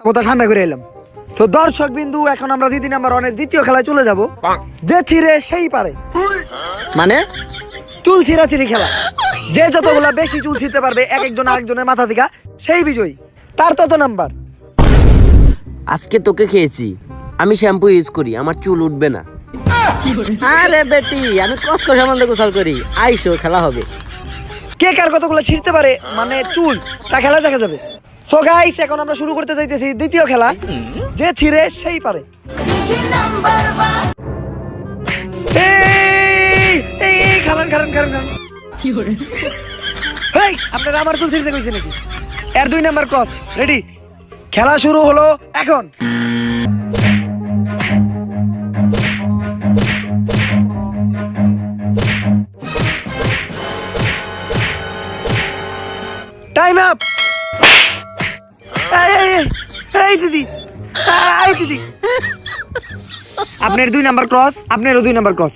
মাথা ঠান্ডা করে এলাম। তো দর্শক বিন্দু, এখন আমরা দিদি নাম্বার ওয়ানের দ্বিতীয় খেলায় চলে যাব। যে ছিঁড়ে সেই পারে, মানে চুল ছিঁড়াছিঁড়ি খেলা। যে যতগুলা বেশি চুল ছিঁড়তে পারবে এক একজন আরেকজনের মাথা থেকে, সেই বিজয়ী, তার তত নাম্বার। আজকে তোকে খেয়েছি, আমি শ্যাম্পু ইউজ করি, আমার চুল উঠবে না। আরে বেটি, আমি কসকো সম্বন্ধে গোসল করি। আইসো, খেলা হবে। কে কার কতগুলো ছিঁড়তে পারে মানে চুল, তা খেলা দেখা যাবে। সো গাইস, এখন আমরা শুরু করতে যাইতেছি দ্বিতীয় খেলা, যে ছিঁড়ে সেই পারে। আপনারা আমার চুল ছিঁড়তে কইছে নাকি? এর 2 নাম্বার ক্রস রেডি, খেলা শুরু হলো এখন। Time up. এই দিদি, এই দিদি, আপনার 2 নাম্বার ক্রস, আপনারও 2 নাম্বার ক্রস।